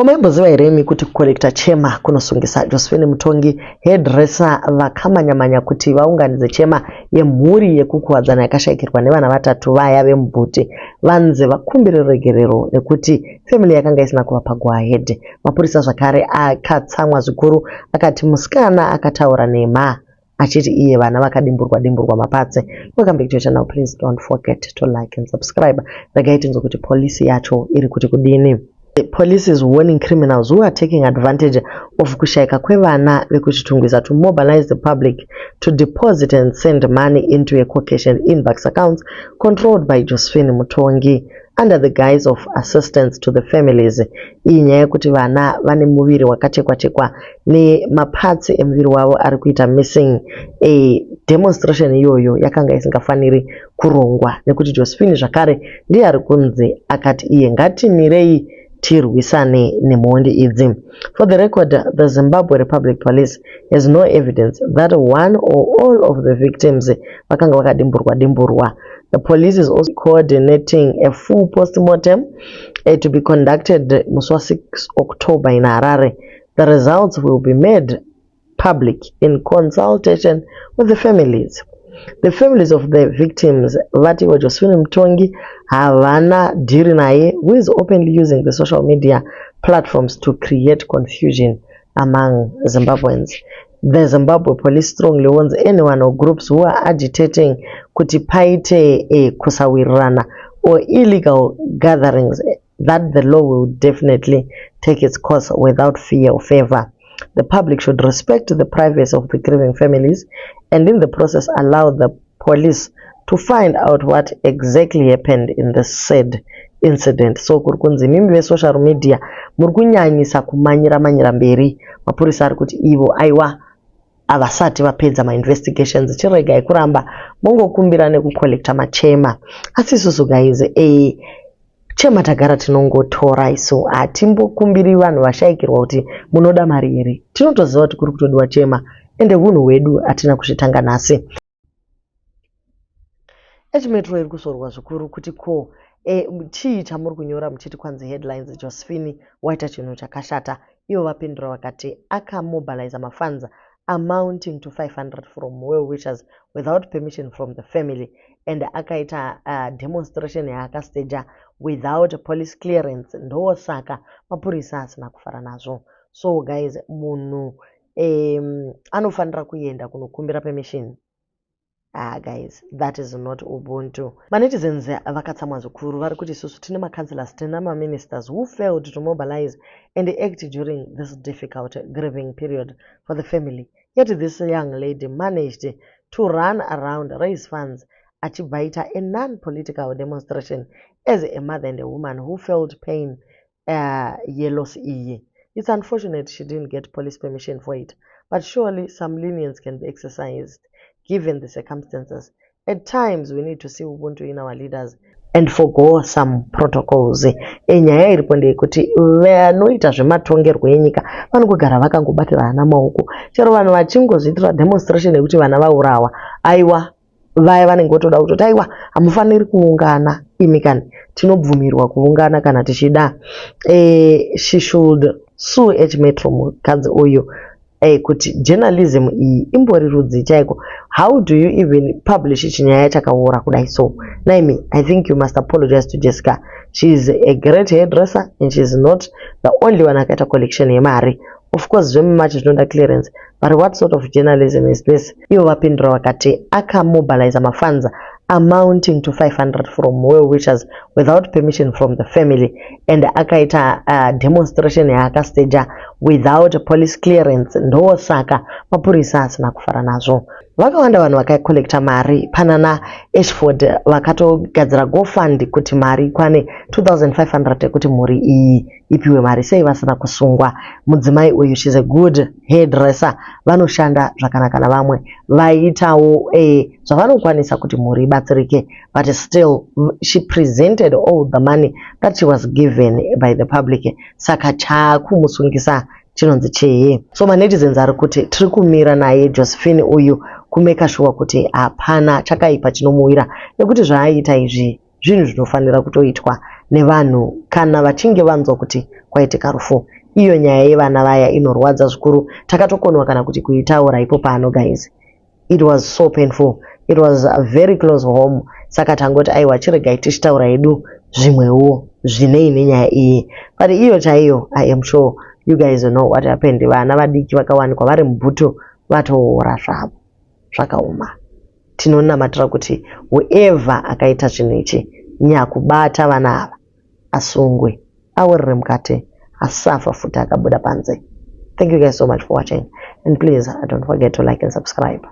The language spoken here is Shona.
Komaimbozviziva here kuti kukolekta chema kunosungisa Josephine Mutongi hairdresser vakamanya-manya kuti vaunganidze chema yemhuri yekukuwadzana yakashayikirwa nevana vatatu vaya vemubvuti vanze vakumbire regerero nekuti family yakanga isina kuvapa go ahead. Mapurisa zvakare akatsamwa zvikuru akati musikana akataura nema achiti iye vana vakadimburwa mapatse. Welcome back to your channel. Please don't forget to like and subscribe. Regai tinzwe kuti polisi yacho iri kuti kudini. The police is warning criminals who are taking advantage of kushayika kwevana vekuchitungwiza to mobilize the public to deposit and send money into a Caucasian inbox accounts controlled by Josephine Mutongi under the guise of assistance to the families. Iyi nyaya yekuti vana vane muviri wakachekwa nemapatsi emuviri wavo ari kuita missing. A demonstration iyoyo yakanga isingafaniri kurongwa nekuti Josephine zvakare ndiye ari kunzi akati iye ngatimirei tirwisane nemhondi idzi. For the record, the Zimbabwe Republic Police has no evidence that one or all of the victims vakanga vakadimburwa. The police is also coordinating a full post-mortem to be conducted musi wa6 October in Harare. The results will be made public in consultation with the families. The families of the victims, vati wa Josephine Mutongi, havana diri naye, who is openly using the social media platforms to create confusion among Zimbabweans. The Zimbabwe police strongly warns anyone or groups who are agitating kuti paite kusawirirana or illegal gatherings that the law will definitely take its course without fear or favor. The public should respect the privacy of the grieving families and in the process allow the police to find out what exactly happened in the said incident. So kurikunzi mimi ve social media murikunyanyisa kumanyira mberi. Mapurisa ari kuti ivo aiwa avasati vapedza ma investigations chiregai kuramba mongokumbira nekukolekta machema. Asi isusu guys chema tagara tinongotora isu hatimbokumbiri vanhu vashayikirwa kuti munoda mari here. Tinotoziva kuti kuri kutodiwa chema ende hunhu hwedu hatina kuzvitanga nhasi. Metro iri kusorwa zvikuru kuti ko chii chamuri kunyora muchiti kwanzi headlines Josephine waita chinhu chakashata. Ivo vapindura vakati akamobilize mafunds amounting to 500 from well-wishers without permission from the family and akaita demonstration yaakastaja without police clearance. Ndosaka mapurisa asina kufara nazvo. So guys, munhu anofanira kuenda kunokumbira permission. Guys, that is not Ubuntu. Manetizens vakatsamwa zvikuru vari kuti isusu tine councillors, tine ministers who failed to mobilize and act during this difficult grieving period for the family. Yet this young lady managed to run around, raise funds, achibaita a non-political demonstration as a mother and a woman who felt pain yellows iye. It's unfortunate she didn't get police permission for it, but surely some lenience can be exercised given the circumstances. At times we need to see Ubuntu in our leaders and forgo some protocols. Enyaya iripo ndeyekuti vanoita zvematongerwo enyika vanongogara vakangobatira vana maoko. Chero vanhu vachingozviitira demonstration yekuti vana vaurawa, aiwa vaya vanenge votoda kutoti aiwa hamufaniri kuungana. Imi kani tinobvumirwa kuungana kana tichida. She should sue Metro mukadzi uyu kuti journalism iyi imbori rudzi chaiko. How do you even publish chinyaya chakaora kudai so? Naimi, I think you must apologize to Jessica. She is a great hairdresser and she is not the only one akaita collection yemari. Of course, very much is not a clearance. But what sort of journalism is this? Ivo vapindura vakati akamobilize mafunds amounting to 500 from well-wishers without permission from the family and akaita demonstration yaakastaja without police clearance. Ndosaka mapurisa asina kufara nazvo. Vakawanda vanhu vakakolekta mari panana Ashford vakatogadzira GoFund kuti mari ikwane 2500 kuti mhuri iyi ipiwe mari sei vasina kusungwa. Mudzimai uyu, she's a good hairdresser, vanoshanda zvakanaka navamwe, vaitawo zvavanokwanisa kuti mhuri ibatsirike, but still she presented all the money that she was given by the public. Saka chakumusungisa chinonzi cheye. So manetizens ari kuti tiri kumira naye Josephine uyu kumeka sure kuti hapana chakaipa chinomuwira nekuti zvaaita izvi zvinhu zvinofanira kutoitwa nevanhu kana vachinge vanzwa kuti kwaitika rufu. Iyo nyaya yevana vaya inorwadza zvikuru. Takatokonwa kana kuti kuitaura ipo pano guys. It was so painful. It was a very close home. Saka tangoti aiwa chiregai tichitaura hedu zvimwewo zvinei nenyaya iyi. But iyo chaiyo, I am sure you guys know what happened. Vana vadiki vakawanikwa vari mubhutu vatoora zvavo zvakaoma. Tinonamatira kuti whoever akaita chinhu ichi nyakubata vana ava asungwe, awirire mukati, asafa futi akabuda panze. Thank you guys so much for watching, and please don't forget to like and subscribe.